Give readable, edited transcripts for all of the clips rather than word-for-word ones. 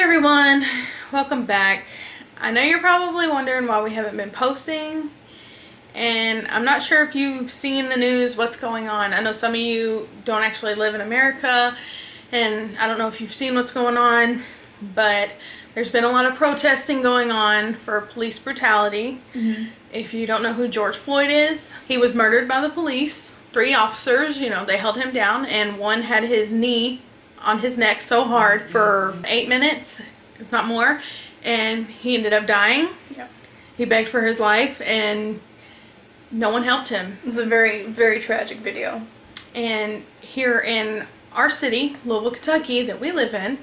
everyone, welcome back. I know you're probably wondering why we haven't been posting, and I'm not sure if you've seen the news, what's going on. I know some of you don't actually live in America, and I don't know if you've seen what's going on, but there's been a lot of protesting going on for police brutality. If you don't know who George Floyd is, he was murdered by the police. 3 officers, they held him down, and one had his knee on his neck so hard for 8 minutes, if not more, and he ended up dying. Yep. He begged for his life, and no one helped him. This is a very, very tragic video. And here in our city, Louisville, Kentucky, that we live in,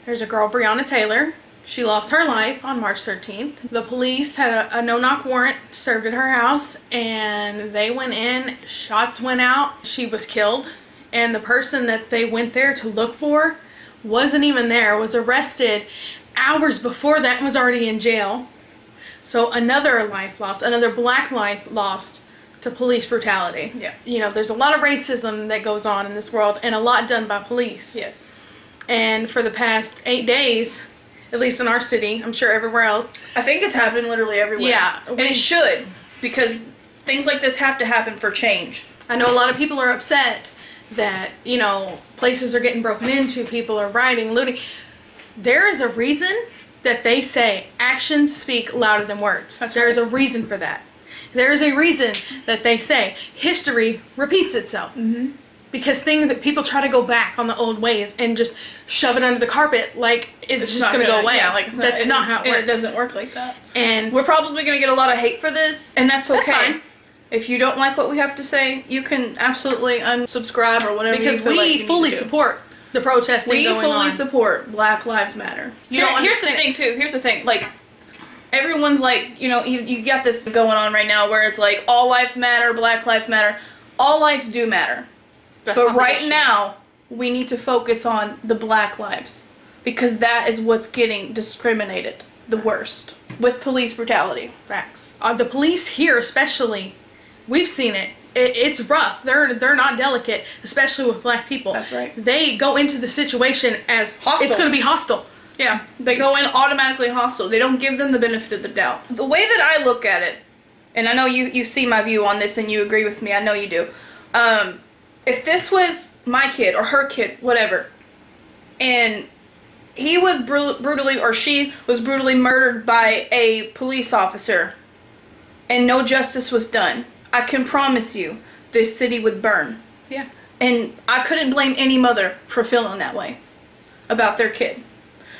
there's a girl, Breonna Taylor. She lost her life on March 13th. The police had a no-knock warrant served at her house, and they went in, shots went out, she was killed. And the person that they went there to look for wasn't even there, was arrested hours before that and was already in jail. So another life lost, another black life lost to police brutality. Yeah. There's a lot of racism that goes on in this world, and a lot done by police. Yes. And for the past 8 days, at least in our city, I'm sure everywhere else. I think it's happening literally everywhere. Yeah. And it should, because things like this have to happen for change. I know a lot of people are upset that, places are getting broken into, people are rioting, looting. There is a reason that they say actions speak louder than words. There's a reason for that. There is a reason that they say history repeats itself. Because things that people try to go back on the old ways and just shove it under the carpet like it's just going to go away. Yeah, that's not how it works. It doesn't work like that. And we're probably going to get a lot of hate for this, and that's okay. That's fine. If you don't like what we have to say, you can absolutely unsubscribe or whatever. Because you feel like you we fully need to. support the protesting going on. We fully support Black Lives Matter. Here's the thing, too. Here's the thing. Like, everyone's like, you got this going on right now where it's like, all lives matter, Black Lives Matter. All lives do matter. But right now, we need to focus on the Black lives. Because that is what's getting discriminated the worst. With police brutality. Facts. The police here especially, we've seen it. It's rough. They're not delicate, especially with black people. That's right. They go into the situation as hostile. It's going to be hostile. Yeah, they go in automatically hostile. They don't give them the benefit of the doubt. The way that I look at it, and I know you see my view on this and you agree with me, I know you do. If this was my kid or her kid, whatever, and he was brutally, or she was brutally murdered by a police officer and no justice was done, I can promise you this city would burn. Yeah. And I couldn't blame any mother for feeling that way about their kid.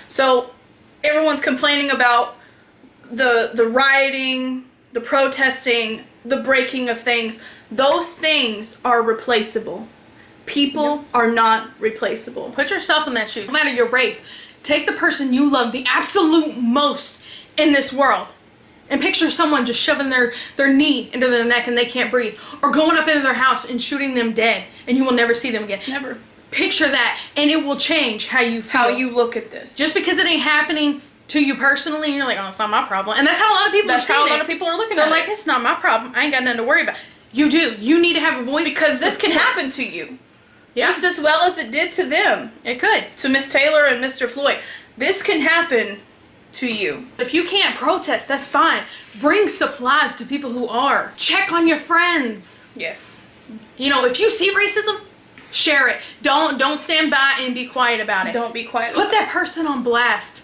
So everyone's complaining about the rioting, the protesting, the breaking of things. Those things are replaceable. People are not replaceable. Put yourself in that shoes. No matter your race, take the person you love the absolute most in this world and picture someone just shoving their knee into their neck and they can't breathe, or going up into their house and shooting them dead and you will never see them again. Never. Picture that, and it will change how you feel. How you look at this. Just because it ain't happening to you personally, you're like, oh, it's not my problem. And that's how a lot of people are looking at it. They're like, it's not my problem. I ain't got nothing to worry about. You do. You need to have a voice. Because this can happen to you. Yeah. Just as well as it did to them. It could. To Miss Taylor and Mr. Floyd. This can happen to you. If you can't protest, that's fine. Bring supplies to people who are. Check on your friends. Yes. If you see racism, share it. Don't stand by and be quiet about it. Don't be quiet. Put that person on blast.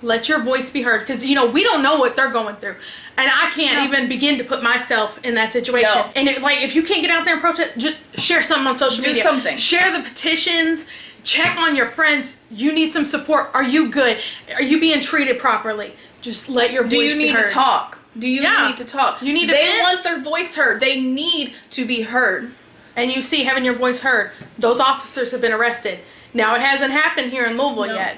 Let your voice be heard, because we don't know what they're going through, and I can't even begin to put myself in that situation. No. And if you can't get out there and protest, just share something on social media. Do something. Share the petitions. Check on your friends. You need some support. Are you good? Are you being treated properly? Just let your voice be heard. Do you need to talk? Do you need to talk? You need to They want their voice heard. They need to be heard. And you see, having your voice heard, those officers have been arrested. Now, it hasn't happened here in Louisville yet.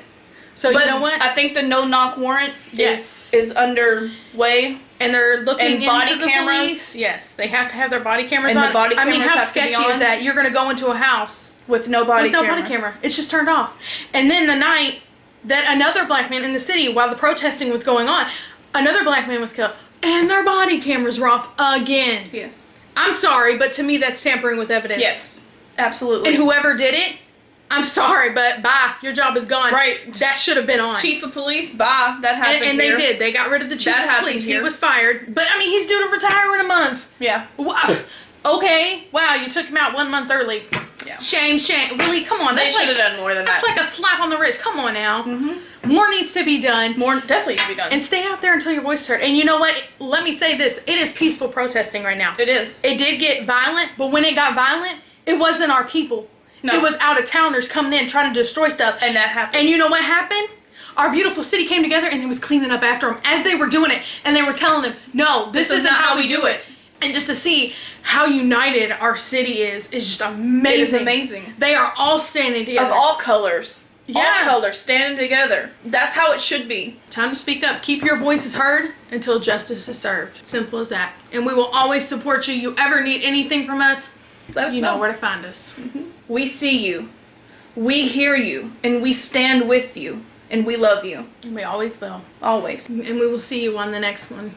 So but you know what? I think the no-knock warrant is underway. And they're looking into body the cameras. Police. Yes, they have to have their body cameras And on. the body cameras how have to be sketchy on. is that? You're going to go into a house with no body camera. It's just turned off. And then the night that another black man in the city, while the protesting was going on, another black man was killed. And their body cameras were off again. Yes. I'm sorry, but to me that's tampering with evidence. Yes, absolutely. And whoever did it I'm sorry, but bye. Your job is gone. Right. That should have been on. Chief of police, bye. That happened and here. they did. They got rid of the chief That of happened police. here. He was fired. But I mean, he's due to retire in a month. Yeah. Wow. Okay. Wow, you took him out 1 month early. Yeah. Shame, shame. Really? Come on. They That's should like, have done more than that's that. like a slap on the wrist. Come on now. Mm-hmm. More needs to be done. More definitely to be done. And stay out there until your voice is heard. And you know what? Let me say this. It is peaceful protesting right now. It is. It did get violent, but when it got violent, it wasn't our people. No. It was out-of-towners coming in trying to destroy stuff. And that happened. And you know what happened? Our beautiful city came together and they was cleaning up after them as they were doing it. And they were telling them, no, this isn't how we do it. And just to see how united our city is just amazing. It is amazing. They are all standing together. Of all colors. Yeah. All colors standing together. That's how it should be. Time to speak up. Keep your voices heard until justice is served. Simple as that. And we will always support you. You ever need anything from us, Let us you know where to find us. We see you. We hear you. And we stand with you. And we love you. And we always will. Always. And we will see you on the next one.